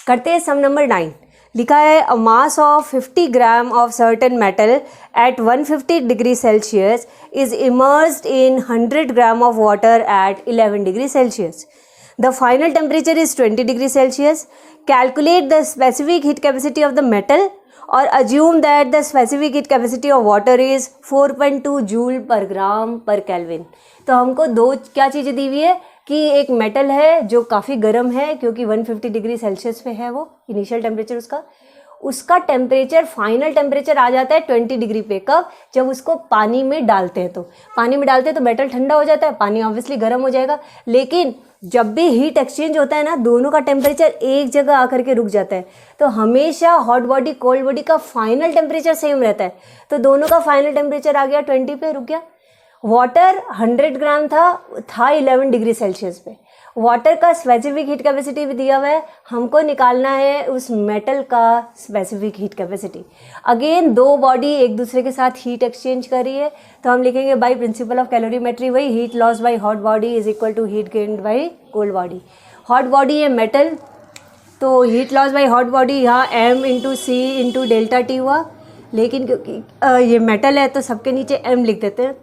करते हैं सम नंबर 9। लिखा है a mass of 50 gram of certain metal at 150 degree Celsius is immersed in 100 gram of water at 11 degree Celsius. The final temperature is 20 degree Celsius. Calculate the specific heat capacity of the metal और assume that the specific heat capacity of water is 4.2 joule per gram पर kelvin. तो हमको दो क्या चीज़ें दी हुई है कि एक मेटल है जो काफ़ी गर्म है क्योंकि 150 डिग्री सेल्सियस पे है, वो इनिशियल टेम्परेचर उसका टेम्परेचर फाइनल टेम्परेचर आ जाता है 20 डिग्री पे। कब? जब उसको पानी में डालते हैं। तो पानी में डालते हैं तो मेटल ठंडा हो जाता है, पानी ऑब्वियसली गर्म हो जाएगा। लेकिन जब भी हीट एक्सचेंज होता है ना, दोनों का टेम्परेचर एक जगह आकर के रुक जाता है। तो हमेशा हॉट बॉडी कोल्ड बॉडी का फाइनल टेम्परेचर सेम रहता है। तो दोनों का फाइनल टेम्परेचर आ गया 20 पे, रुक गया। वाटर 100 ग्राम था 11 डिग्री सेल्सियस पे। वाटर का स्पेसिफिक हीट कैपेसिटी भी दिया हुआ है, हमको निकालना है उस मेटल का स्पेसिफिक हीट कैपेसिटी। अगेन दो बॉडी एक दूसरे के साथ हीट एक्सचेंज कर रही है, तो हम लिखेंगे बाय प्रिंसिपल ऑफ कैलोरीमेट्री वही heat loss by hot body is equal to heat gained by cold body. Hot body है मेटल, तो heat loss by hot body यहाँ m into C into delta T हुआ। लेकिन क्योंकि ये metal है तो सबके नीचे m लिख देते हैं,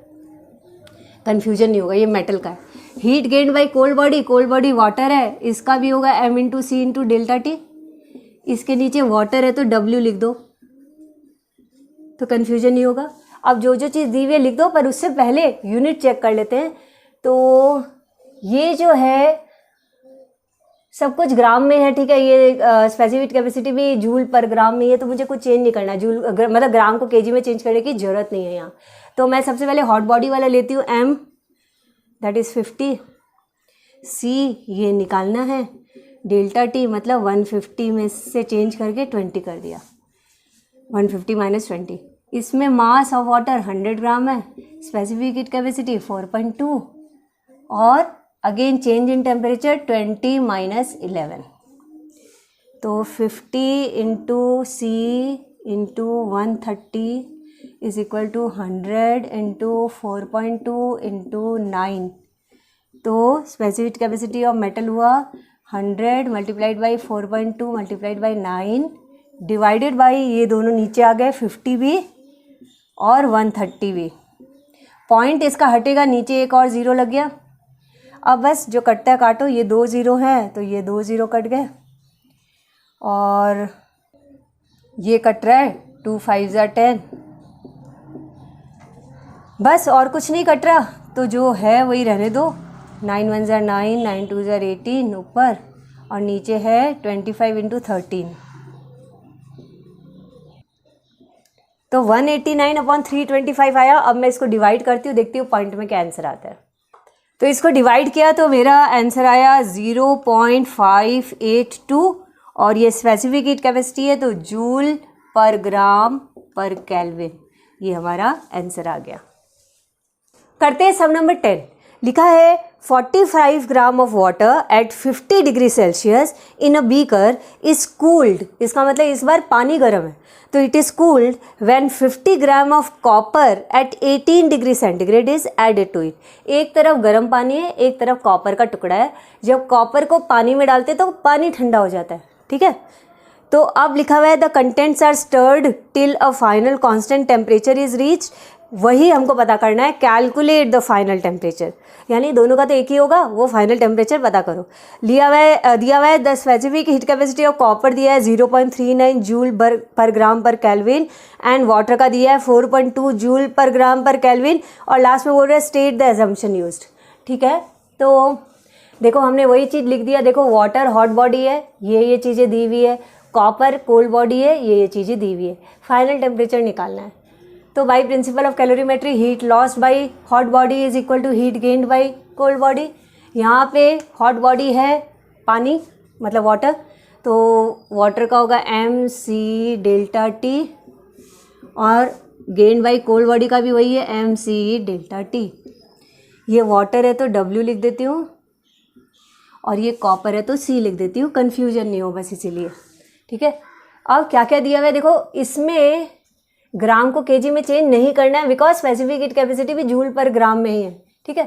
कन्फ्यूजन नहीं होगा, ये मेटल का है। Heat gained by cold body water है, इसका भी होगा m into C into delta T. इसके नीचे वाटर है तो w लिख दो, तो कन्फ्यूजन नहीं होगा। अब जो जो चीज़ दी हुई है लिख दो, पर उससे पहले यूनिट चेक कर लेते हैं। तो ये जो है सब कुछ ग्राम में है, ठीक है। ये स्पेसिफिक कैपेसिटी भी जूल पर ग्राम में है, तो मुझे कुछ चेंज नहीं करना। जूल मतलब ग्राम को केजी में चेंज करने की ज़रूरत नहीं है यहाँ। तो मैं सबसे पहले हॉट बॉडी वाला लेती हूँ, m दैट इज़ 50, c ये निकालना है, डेल्टा t मतलब 150 में से चेंज करके 20 कर दिया, 150 माइनस 20। इसमें मास ऑफ वाटर 100 ग्राम है, स्पेसिफिक हीट कैपेसिटी 4.2 और again change in temperature 20 minus 11। तो 50 into C into 130 is equal to 100 into 4.2 into 9। तो स्पेसिफिक कैपेसिटी ऑफ मेटल हुआ 100 multiplied by 4.2 multiplied by 9 divided by ये दोनों नीचे आ गए 50 भी और 130 भी। पॉइंट इसका हटेगा, नीचे एक और ज़ीरो लग गया। अब बस जो कटता है काटो, ये 2 ज़ीरो है तो ये 2 ज़ीरो कट गए और ये कट रहा है 2 5 ज़ा 10, बस और कुछ नहीं कट रहा। तो जो है वही रहने दो, 9 1 ज़ा 9, 9 2 ज़ा 18 ऊपर और नीचे है 25 इंटू 13। तो 189/325 आया। अब मैं इसको डिवाइड करती हूँ, देखती हूँ पॉइंट में क्या आंसर आता है। तो इसको डिवाइड किया तो मेरा आंसर आया 0.582 और ये स्पेसिफिक हीट कैपेसिटी है तो जूल पर ग्राम पर केल्विन, ये हमारा आंसर आ गया। करते हैं सम नंबर 10। लिखा है 45 gram of water at 50 degree Celsius in a beaker is cooled. इसका मतलब इस बार पानी गर्म है, तो it is cooled when 50 gram of copper at 18 degree centigrade is added to it. एक तरफ गर्म पानी है, एक तरफ कॉपर का टुकड़ा है। जब कॉपर को पानी में डालते तो पानी ठंडा हो जाता है, ठीक है। तो अब लिखा हुआ है the contents are stirred till a final constant temperature is reached. वही हमको पता करना है, कैलकुलेट द फाइनल टेम्परेचर, यानी दोनों का तो एक ही होगा, वो फाइनल टेम्परेचर पता करो। दिया हुआ है the specific heat capacity of copper दिया है 0.39 जूल पर ग्राम पर केल्विन एंड वाटर का दिया है 4.2 जूल पर ग्राम पर केल्विन और लास्ट में बोल रहा है स्टेट द एजम्पशन यूज्ड, ठीक है। तो देखो हमने वही चीज़ लिख दिया। देखो वाटर हॉट बॉडी है, ये चीज़ें दी हुई है, कॉपर कोल्ड बॉडी है, ये चीज़ें दी हुई है। फाइनल टेम्परेचर निकालना है। तो by principle of calorimetry heat lost by hot body is equal to heat gained by cold body. यहाँ पे हॉट बॉडी है पानी मतलब वाटर, तो वाटर का होगा mc डेल्टा t और गेन्ड बाई कोल्ड बॉडी का भी वही है mc डेल्टा t। ये वाटर है तो w लिख देती हूँ और ये कॉपर है तो c लिख देती हूँ, कन्फ्यूजन नहीं हो बस इसीलिए, ठीक है। अब क्या क्या दिया हुआ है देखो, इसमें ग्राम को केजी में चेंज नहीं करना है बिकॉज स्पेसिफिक हीट कैपेसिटी भी जूल पर ग्राम में ही है, ठीक है।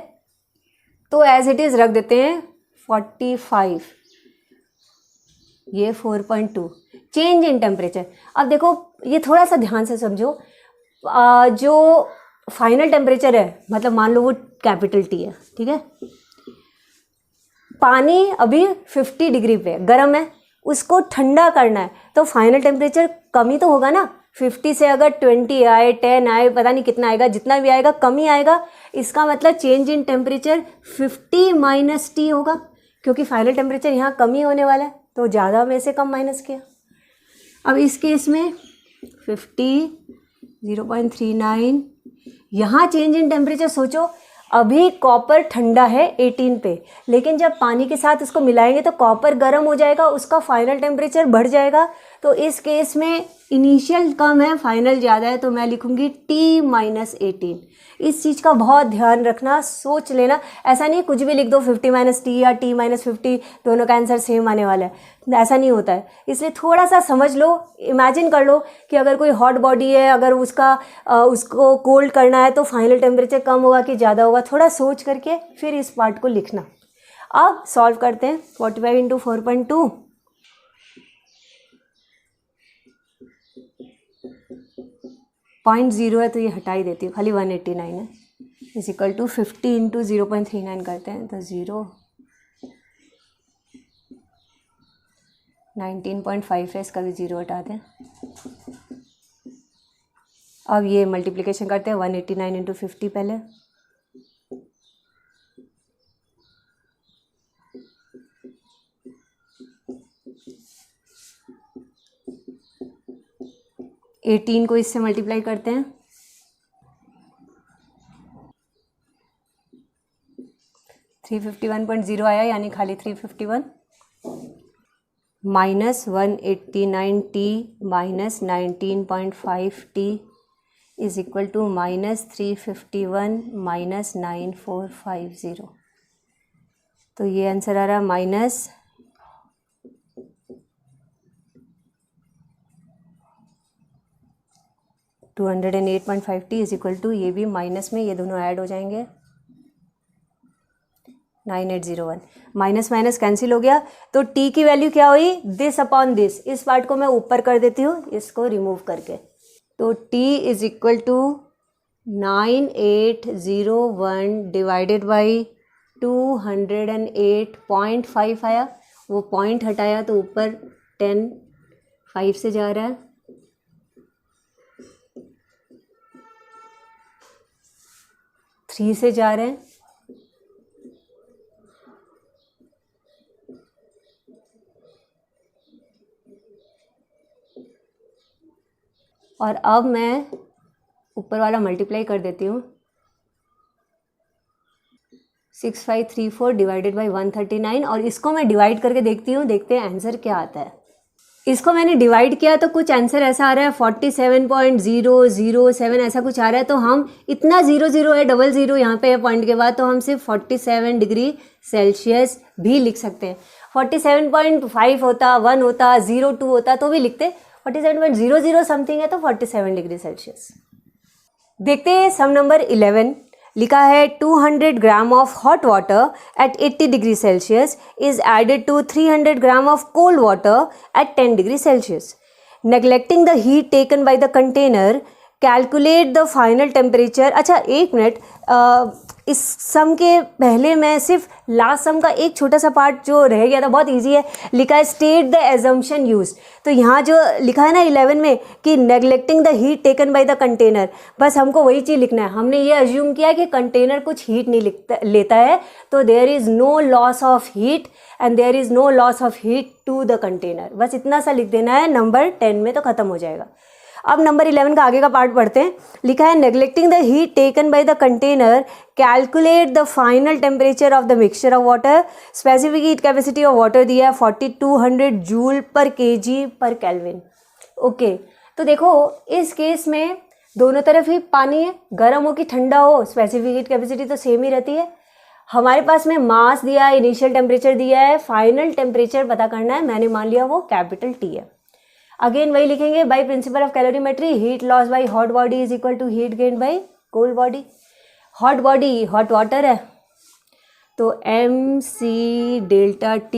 तो एज इट इज़ रख देते हैं 45 ये 4.2 चेंज इन टेम्परेचर। अब देखो ये थोड़ा सा ध्यान से समझो, जो फाइनल टेम्परेचर है, मतलब मान लो वो कैपिटल टी है, ठीक है, पानी अभी 50 डिग्री पे गर्म है, उसको ठंडा करना है तो फाइनल टेम्परेचर कमी तो होगा ना। 50 से अगर 20 आए, 10 आए, पता नहीं कितना आएगा, जितना भी आएगा कमी आएगा। इसका मतलब change in temperature 50 minus T होगा, क्योंकि फाइनल टेम्परेचर यहाँ कमी होने वाला है, तो ज़्यादा में से कम माइनस किया। अब इस केस में 50, 0.39, यहाँ चेंज इन टेम्परेचर सोचो, अभी कॉपर ठंडा है 18 पे, लेकिन जब पानी के साथ इसको मिलाएंगे तो कॉपर गर्म हो जाएगा, उसका फाइनल टेम्परेचर बढ़ जाएगा। तो इस केस में इनिशियल कम है, फाइनल ज़्यादा है, तो मैं लिखूँगी T माइनस 18। इस चीज़ का बहुत ध्यान रखना, सोच लेना, ऐसा नहीं कुछ भी लिख दो 50 माइनस टी या T माइनस 50, दोनों का आंसर सेम आने वाला है, ऐसा नहीं होता है। इसलिए थोड़ा सा समझ लो, इमेजिन कर लो कि अगर कोई हॉट बॉडी है, अगर उसको कोल्ड करना है तो फाइनल टेम्परेचर कम होगा कि ज़्यादा होगा, थोड़ा सोच करके फिर इस पार्ट को लिखना। अब सॉल्व करते हैं। 45 इंटू 4.2, 0.0 है तो ये हटा ही देती हूँ, खाली 189 है, इज इक्वल टू 50 इंटू 0.39 करते हैं तो 0, 19.5 है, इसका भी 0 हटा दें। अब ये मल्टीप्लिकेशन करते हैं, 189 इंटू 50 पहले, एटीन को इससे मल्टीप्लाई करते हैं, 351.0 आया, यानी खाली 351, minus 189t minus 19.5t is equal to minus 351 minus 9450। तो ये आंसर आ रहा है minus 208.5t is equal to, ये भी माइनस में, ये दोनों ऐड हो जाएंगे, 9801। माइनस माइनस कैंसिल हो गया, तो t की वैल्यू क्या हुई, दिस अपॉन दिस। इस पार्ट को मैं ऊपर कर देती हूँ, इसको रिमूव करके, तो t is equal to 9801 divided by 208.5 आया, वो पॉइंट हटाया तो ऊपर 10 5 से जा रहा है, 3 से जा रहे हैं, और अब मैं ऊपर वाला मल्टीप्लाई कर देती हूँ, 6534 डिवाइडेड बाई 139, और इसको मैं डिवाइड करके देखती हूँ, देखते हैं आंसर क्या आता है। इसको मैंने डिवाइड किया तो कुछ आंसर ऐसा आ रहा है 47.007 ऐसा कुछ आ रहा है, तो हम इतना 00 है, 00 यहाँ पे है पॉइंट के बाद, तो हम सिर्फ 47 डिग्री सेल्सियस भी लिख सकते हैं। 47.5 होता, 1 होता, 02 होता तो भी लिखते, 47.00 समथिंग है तो 47 डिग्री सेल्सियस। देखते हैं सम नंबर 11। लिखा है 200 gram of hot water at 80 degree Celsius is added to 300 gram of cold water at 10 degree Celsius. Neglecting the heat taken by the container, calculate the final temperature. अच्छा एक minute, इस सम के पहले मैं सिर्फ लास्ट सम का एक छोटा सा पार्ट जो रह गया था, बहुत इजी है, लिखा है स्टेट द एजम्पशन यूज। तो यहाँ जो लिखा है ना 11 में कि neglecting the heat taken by the container, बस हमको वही चीज़ लिखना है। हमने ये अज्यूम किया कि कंटेनर कुछ हीट नहीं लेता है, तो there is no loss of heat and there is no loss of heat to the container, बस इतना सा लिख देना है। नंबर 10 में तो ख़त्म हो जाएगा। अब नंबर 11 का आगे का पार्ट पढ़ते हैं। लिखा है neglecting the heat taken by the container, calculate the final temperature of the mixture of water. Specific heat capacity of water दिया है 4200 जूल पर केजी पर केल्विन। ओके, तो देखो इस केस में दोनों तरफ ही पानी है, गर्म हो कि ठंडा हो, स्पेसिफिक हीट कैपेसिटी तो सेम ही रहती है। हमारे पास में मास दिया है, इनिशियल टेम्परेचर दिया है, फाइनल टेम्परेचर पता करना है, मैंने मान लिया वो कैपिटल टी है। अगेन वही लिखेंगे, by principle of calorimetry, heat loss by hot body is equal to heat gain by cold body. Hot body hot water है, तो MC delta T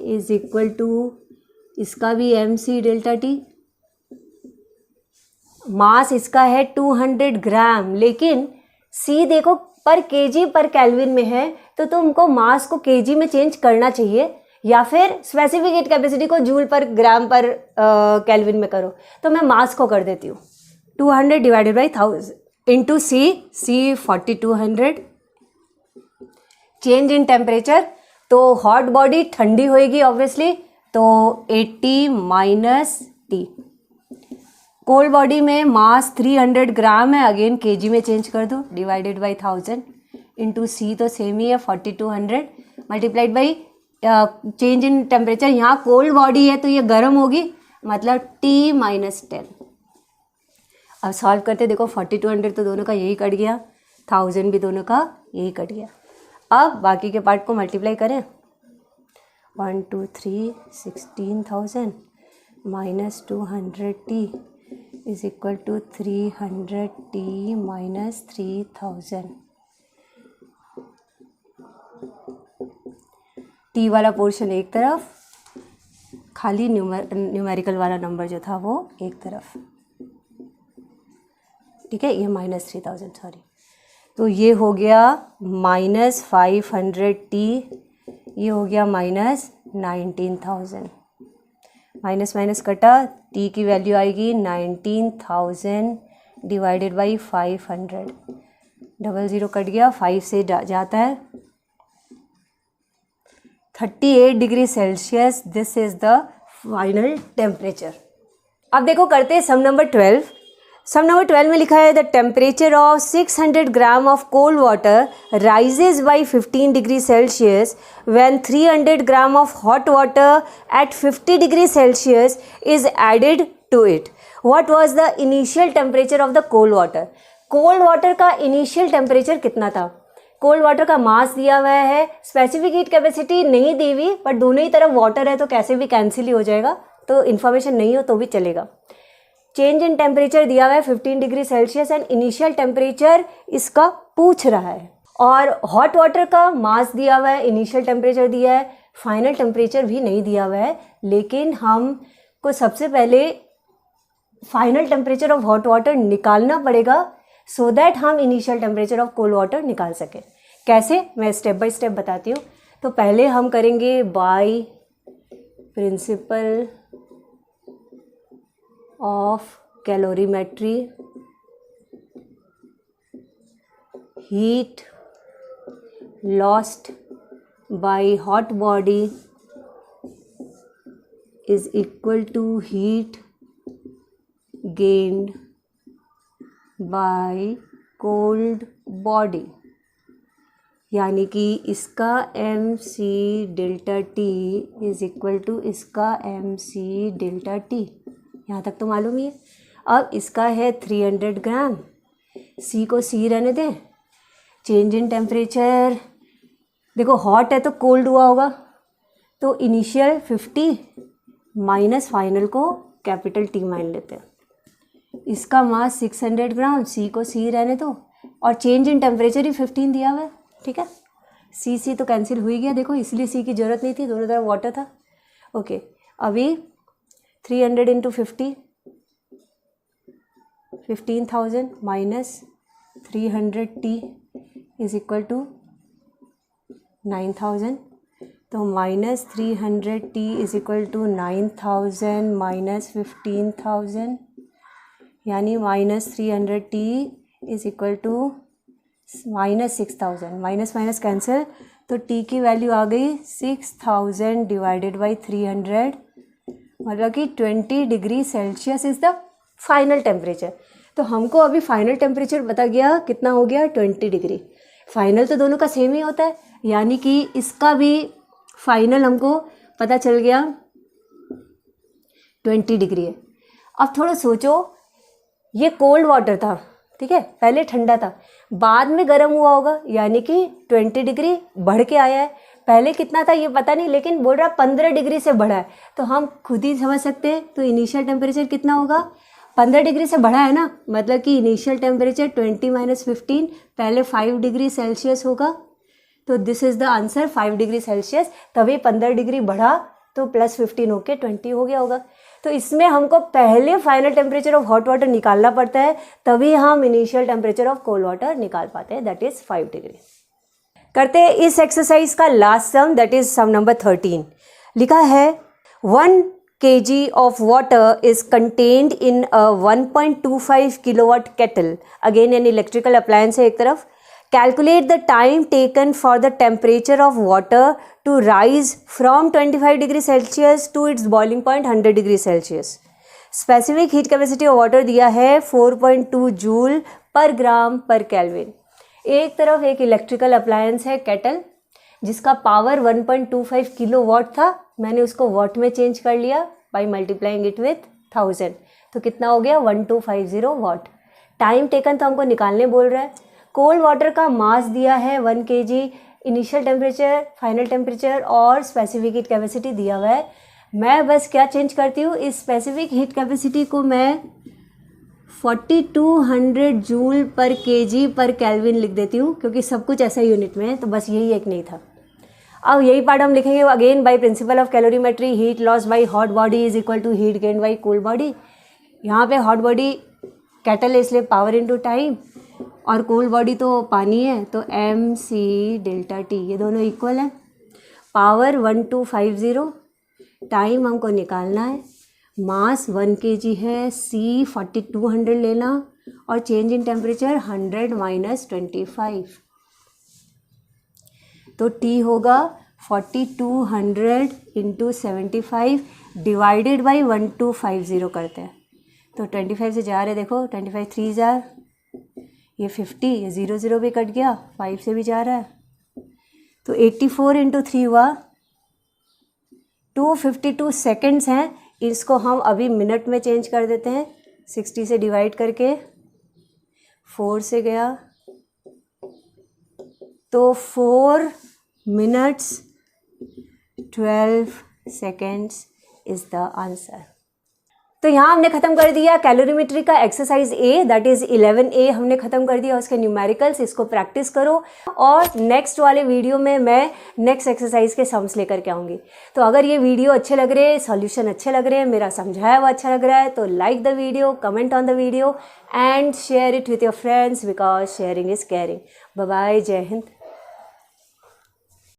is equal to इसका भी mc डेल्टा टी। मास इसका है 200 ग्राम, लेकिन c देखो पर KG पर केल्विन में है, तो तुमको मास को केजी में चेंज करना चाहिए, या फिर स्पेसिफिक हीट कैपेसिटी को जूल पर ग्राम पर केल्विन में करो। तो मैं मास को कर देती हूँ 200 divided by 1000 into c 4200। Change in temperature, तो हॉट बॉडी ठंडी होएगी ऑब्वियसली, तो 80 माइनस टी। कोल्ड बॉडी में मास 300 ग्राम है, अगेन केजी में चेंज कर दो, डिवाइडेड बाई 1000 इंटू सी तो सेम ही है 4200 multiplied by change in temperature. यहाँ कोल्ड बॉडी है तो ये गर्म होगी, मतलब T माइनस 10। अब सॉल्व करते, देखो 4200 तो दोनों का यही कट गया, 1000 भी दोनों का यही कट गया। अब बाकी के पार्ट को मल्टीप्लाई करें, 1 2 3 16,000 minus 200T is equal to 300T minus 3000। T वाला पोर्शन एक तरफ, खाली न्यूमेरिकल वाला नंबर जो था वो एक तरफ, ठीक है। ये माइनस 3000 सॉरी, तो ये हो गया माइनस 500T, ये हो गया माइनस 19,000। माइनस माइनस कटा, T की वैल्यू आएगी 19,000 डिवाइडेड बाई 500, 00 कट गया, 5 से जाता है 38 degree Celsius. This is the final temperature. अब देखो करते हैं सम नंबर 12। सम नंबर 12 में लिखा है the temperature of 600 gram of cold water rises by 15 degree Celsius when 300 gram of hot water at 50 degree Celsius is added to it. What was the initial temperature of the cold water. Cold water का initial temperature कितना था। Cold water का मास दिया हुआ है, specific heat capacity नहीं दी हुई, but दोनों ही तरफ वाटर है तो कैसे भी कैंसिल ही हो जाएगा, तो इन्फॉर्मेशन नहीं हो तो भी चलेगा। चेंज इन टेम्परेचर दिया हुआ है 15 degree Celsius and initial temperature इसका पूछ रहा है, और हॉट वाटर का मास दिया हुआ है, इनिशियल टेम्परेचर दिया है, फाइनल टेम्परेचर भी नहीं दिया हुआ है, लेकिन हमको सबसे पहले final temperature of hot water निकालना पड़ेगा सो दैट हम initial temperature of cold water निकाल सकें। कैसे, मैं स्टेप बाय स्टेप बताती हूँ। तो पहले हम करेंगे by principle of calorimetry, heat lost by hot body is equal to heat gained by cold body, यानी कि इसका mc delta T is equal to इसका mc डेल्टा टी। यहाँ तक तो मालूम ही है। अब इसका है 300 ग्राम, c को c रहने दें। चेंज इन टेम्परेचर, देखो हॉट है तो कोल्ड हुआ होगा, तो इनिशियल 50 माइनस फाइनल को कैपिटल T मान लेते हैं। इसका मास 600 ग्राम, C को C रहने दो, और चेंज इन टेम्परेचर ही 15 दिया हुआ है, ठीक है। C तो कैंसिल हो ही गया, देखो इसलिए C की ज़रूरत नहीं थी, दोनों तरफ वाटर था। ओके, अभी 300 into 50, 15,000 minus 300T is equal to 9,000, तो minus 300T is equal to 9,000 minus 15,000, यानी minus 300T is equal to minus 6,000। Minus minus cancel, तो T की वैल्यू आ गई 6,000 डिवाइडेड बाई 300, मतलब कि 20 degree Celsius is the final temperature. तो हमको अभी फाइनल टेम्परेचर बता गया कितना हो गया, 20 डिग्री। फाइनल तो दोनों का सेम ही होता है, यानी कि इसका भी फाइनल हमको पता चल गया 20 डिग्री है। अब थोड़ा सोचो, ये कोल्ड वाटर था, ठीक है, पहले ठंडा था, बाद में गर्म हुआ होगा, यानी कि 20 डिग्री बढ़ के आया है। पहले कितना था ये पता नहीं, लेकिन बोल रहा 15 डिग्री से बढ़ा है, तो हम खुद ही समझ सकते हैं। तो इनिशियल टेम्परेचर कितना होगा, 15 डिग्री से बढ़ा है ना, मतलब कि इनिशियल टेम्परेचर 20 माइनस 15 पहले 5 डिग्री सेल्सियस होगा। तो this is the answer, 5 degree Celsius. तभी 15 डिग्री बढ़ा तो +15 होके 20 हो गया होगा। तो इसमें हमको पहले final temperature of hot water निकालना पड़ता है, तभी हम initial temperature of cold water निकाल पाते हैं, दैट इज़ 5 डिग्री। करते हैं इस एक्सरसाइज का last sum, that is sum number 13। लिखा है 1 kg of water is contained in a 1.25 kilowatt kettle, again an electrical appliance है एक तरफ। Calculate the time taken for the temperature of water to rise from 25 degree Celsius to its boiling point 100 degree Celsius. Specific heat capacity of water दिया है 4.2 joule per gram पर kelvin. एक तरफ एक electrical appliance है kettle, जिसका power 1.25 kilowatt था, मैंने उसको वाट में चेंज कर लिया बाय मल्टीप्लाइंग इट विथ 1000, तो कितना हो गया 1250 वाट। टाइम टेकन तो हमको निकालने बोल रहा है। कोल्ड वाटर का मास दिया है 1 kg, initial temperature, final temperature और स्पेसिफिक हीट कैपेसिटी दिया हुआ है। मैं बस क्या चेंज करती हूँ, इस स्पेसिफिक हीट कैपेसिटी को मैं 4200 जूल पर केजी पर केल्विन लिख देती हूँ, क्योंकि सब कुछ ऐसा यूनिट में है, तो बस यही एक नहीं था। अब यही पार्ट हम लिखेंगे again by principle of calorimetry, heat loss by hot body is equal to heat gain by cold body. यहाँ पे हॉट बॉडी कैटल है इसलिए पावर इनटू टाइम, और कोल्ड बॉडी तो पानी है तो mc∆T, ये दोनों इक्वल है। पावर 1250, टाइम हमको निकालना है, मास 1 kg है, C 4200 लेना, और चेंज इन टेम्परेचर 100 - 25, तो T होगा 4200 × 75 डिवाइडेड बाई 1250 करते हैं, तो 25 से जा रहे, देखो 25 3 जार, ये 50, ये 0 0 भी कट गया, 5 से भी जा रहा है, तो 84 × 3 हुआ 252 सेकेंड्स हैं। इसको हम अभी मिनट में चेंज कर देते हैं, 60 से डिवाइड करके 4 से गया, तो 4 minutes 12 seconds is the answer. तो यहाँ हमने ख़त्म कर दिया कैलोरीमेट्री का exercise A, that is 11A हमने ख़त्म कर दिया, उसके न्यूमेरिकल्स। इसको प्रैक्टिस करो और नेक्स्ट वाले वीडियो में मैं नेक्स्ट एक्सरसाइज के सम्स लेकर के आऊँगी। तो अगर ये वीडियो अच्छे लग रहे हैं, सॉल्यूशन अच्छे लग रहे हैं, मेरा समझाया हुआ अच्छा लग रहा है, तो like the video, comment on the video and share it with your friends, because sharing is caring. Bye bye, जय हिंद।